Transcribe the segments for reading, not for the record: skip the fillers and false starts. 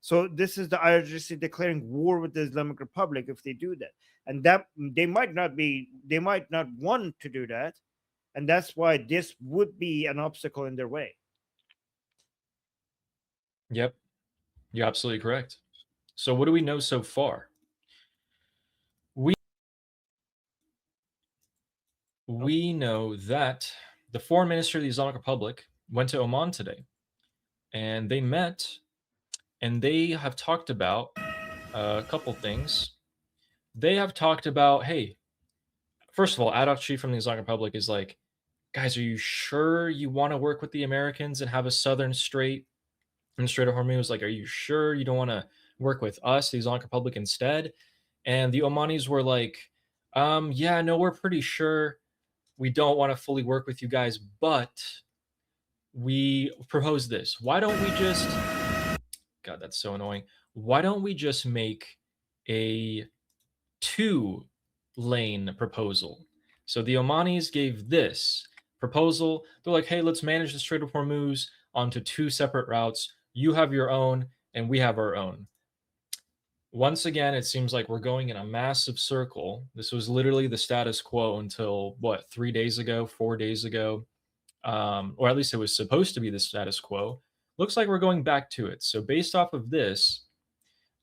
So this is the IRGC declaring war with the Islamic Republic if they do that, and that they might not want to do that, and that's why this would be an obstacle in their way. Yep, you're absolutely correct. So what do we know so far? We Oh, we know that the foreign minister of the Islamic Republic went to Oman today, and they met, and they have talked about a couple things. They have talked about, hey, first of all, Adakshi from the Islamic Republic is like, guys, are you sure you want to work with the Americans and have a southern strait in the Strait of Hormuz? Like, are you sure you don't want to work with us, the Islamic Republic, instead? And the Omanis were like, yeah, no, we're pretty sure we don't want to fully work with you guys, but we propose this. Why don't we just, God, that's so annoying. Why don't we just make a 2-lane proposal? So the Omanis gave this proposal. They're like, hey, let's manage the Strait of Hormuz onto 2 separate routes. You have your own, and we have our own. Once again, it seems like we're going in a massive circle. This was literally the status quo until what, 3 days ago, 4 days ago, or at least it was supposed to be the status quo. Looks like we're going back to it. So based off of this,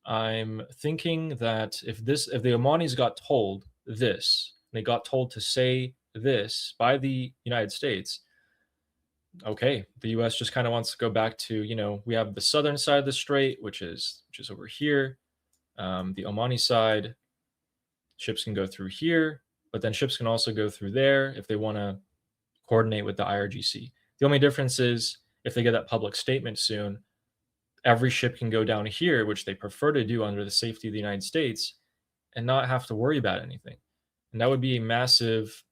I'm thinking that if the Omanis got told this, they got told to say this by the United States, okay, the U.S. just kind of wants to go back to, we have the southern side of the strait, which is over here. The Omani side, ships can go through here, but then ships can also go through there if they want to coordinate with the IRGC. The only difference is if they get that public statement soon, every ship can go down here, which they prefer to do under the safety of the United States, and not have to worry about anything. And that would be a massive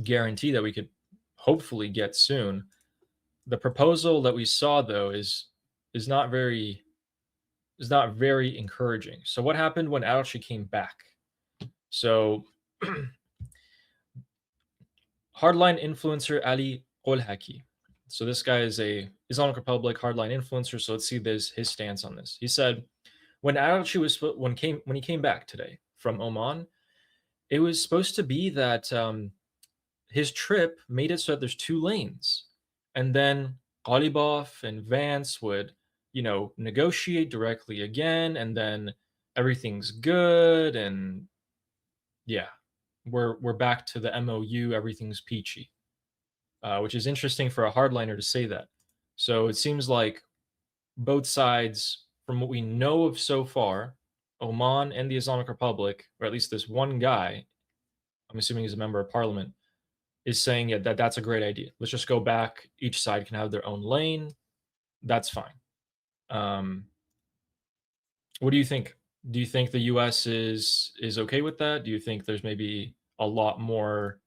guarantee that we could hopefully get soon. The proposal that we saw, though, is not very encouraging. So what happened when Aoshi came back? So hardline influencer Ali Qolhaki. So this guy is a Islamic Republic hardline influencer. So let's see his stance on this. He said when Aoshi was when he came back today from Oman, it was supposed to be that his trip made it so that there's 2 lanes, and then Ghalibaf and Vance would, negotiate directly again, and then everything's good, and yeah, we're back to the MOU. Everything's peachy, which is interesting for a hardliner to say that. So it seems like both sides, from what we know of so far, Oman and the Islamic Republic, or at least this one guy, I'm assuming he's a member of parliament, is saying, yeah, that's a great idea. Let's just go back. Each side can have their own lane. That's fine. Um, what do you think? Do you think the U.S. is okay with that? Do you think there's maybe a lot more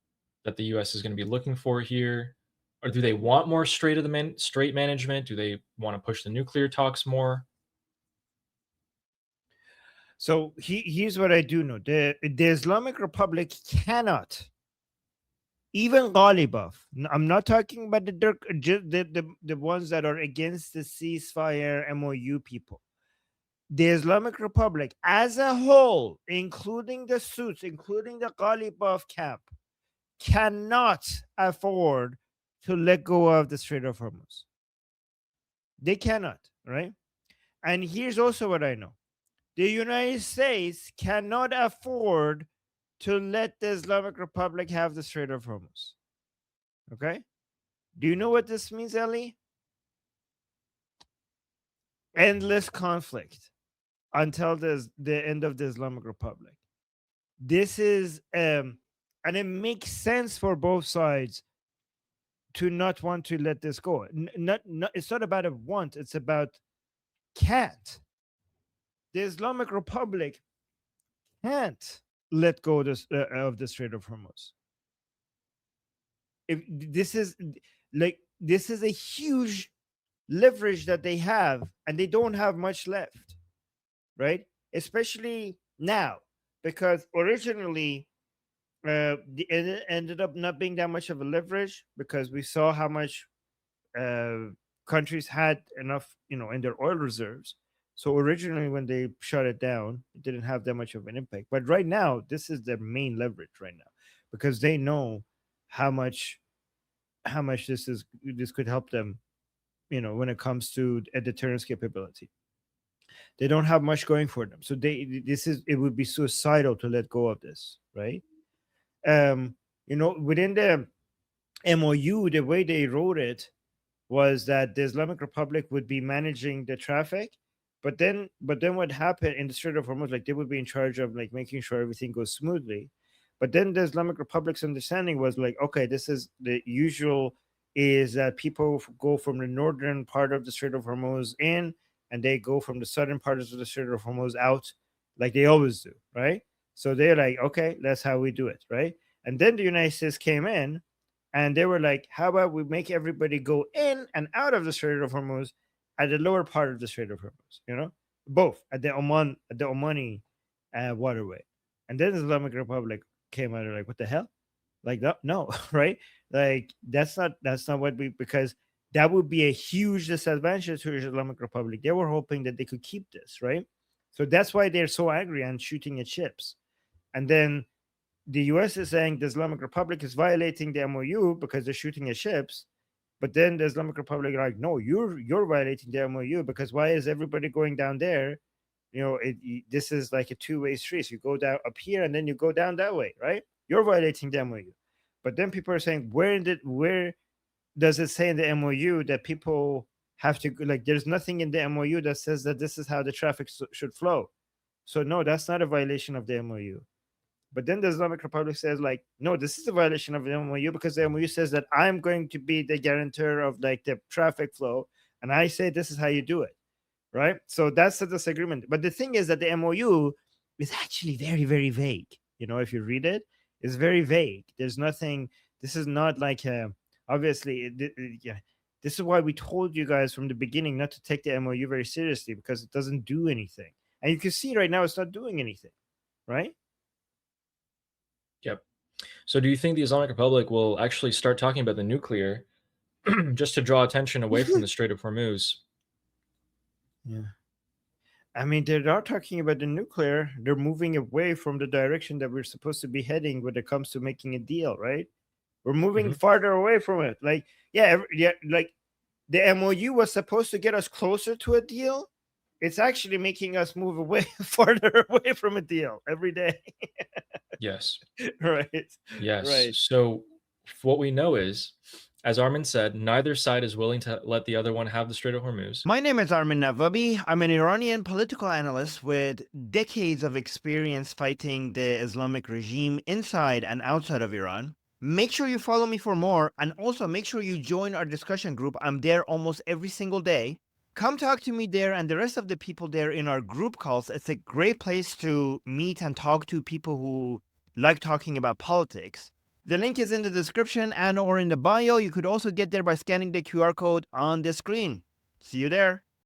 that the U.S. is going to be looking for here, or do they want more straight management? Do they want to push the nuclear talks more? so here's what I do know: the Islamic Republic cannot, even Ghalibaf. I'm not talking about the ones that are against the ceasefire MOU people. The Islamic Republic as a whole, including the suits, including the Ghalibaf camp, cannot afford to let go of the Strait of Hormuz. They cannot, right? And here's also what I know: the United States cannot afford to let the Islamic Republic have the Strait of Hormuz. Okay? Do you know what this means, Ellie? Endless conflict until the end of the Islamic Republic. This is, and it makes sense for both sides to not want to let this go. Not, it's not about a want, it's about can't. The Islamic Republic can't let go of the Strait of Hormuz. If this is this is a huge leverage that they have, and they don't have much left, right? Especially now, because originally it ended up not being that much of a leverage because we saw how much uh, countries had enough, in their oil reserves. So originally, when they shut it down, it didn't have that much of an impact. But right now, this is their main leverage right now, because they know how much this could help them. When it comes to a deterrence capability, they don't have much going for them. So it would be suicidal to let go of this, right? Within the MOU, the way they wrote it was that the Islamic Republic would be managing the traffic, but then what happened in the Strait of Hormuz, like they would be in charge of like making sure everything goes smoothly. But then the Islamic Republic's understanding was like, okay, this is the usual, is that people go from the northern part of the Strait of Hormuz in, and they go from the southern part of the Strait of Hormuz out, like they always do, right? So they're like, okay, that's how we do it, right? And then the United States came in, and they were like, how about we make everybody go in and out of the Strait of Hormuz at the lower part of the Strait of Hormuz, both at the Omani waterway. And then the Islamic Republic came out and like, what the hell? Like, no, right? Like that's not what we, because that would be a huge disadvantage to the Islamic Republic. They were hoping that they could keep this, right? So that's why they're so angry and shooting at ships. And then the US is saying the Islamic Republic is violating the MOU because they're shooting at ships. But then the Islamic Republic are like, no, you're violating the MOU, because why is everybody going down there? This is like a two-way street. So you go down up here and then you go down that way, right? You're violating the MOU. But then people are saying, where does it say in the MOU that people have to, like, there's nothing in the MOU that says that this is how the traffic should flow. So no, that's not a violation of the MOU. But then the Islamic Republic says, like, no, this is a violation of the MOU, because the MOU says that I'm going to be the guarantor of like the traffic flow, and I say this is how you do it, right? So that's the disagreement. But the thing is that the MOU is actually very, very vague. If you read it, it's very vague. There's nothing. This is not like obviously, yeah. This is why we told you guys from the beginning not to take the MOU very seriously, because it doesn't do anything, and you can see right now it's not doing anything, right? Yep. So do you think the Islamic Republic will actually start talking about the nuclear just to draw attention away from the Strait of Hormuz? Yeah. I mean, they're not talking about the nuclear. They're moving away from the direction that we're supposed to be heading when it comes to making a deal, right? We're moving Mhm. farther away from it. Like, yeah, yeah, like the MOU was supposed to get us closer to a deal. It's actually making us move away farther away from a deal every day. Yes. Right. Yes. Right. So what we know is, as Armin said, neither side is willing to let the other one have the Strait of Hormuz. My name is Armin Navabi. I'm an Iranian political analyst with decades of experience fighting the Islamic regime inside and outside of Iran. Make sure you follow me for more, and also make sure you join our discussion group. I'm there almost every single day. Come talk to me there and the rest of the people there in our group calls. It's a great place to meet and talk to people who like talking about politics. The link is in the description and or in the bio. You could also get there by scanning the QR code on the screen. See you there.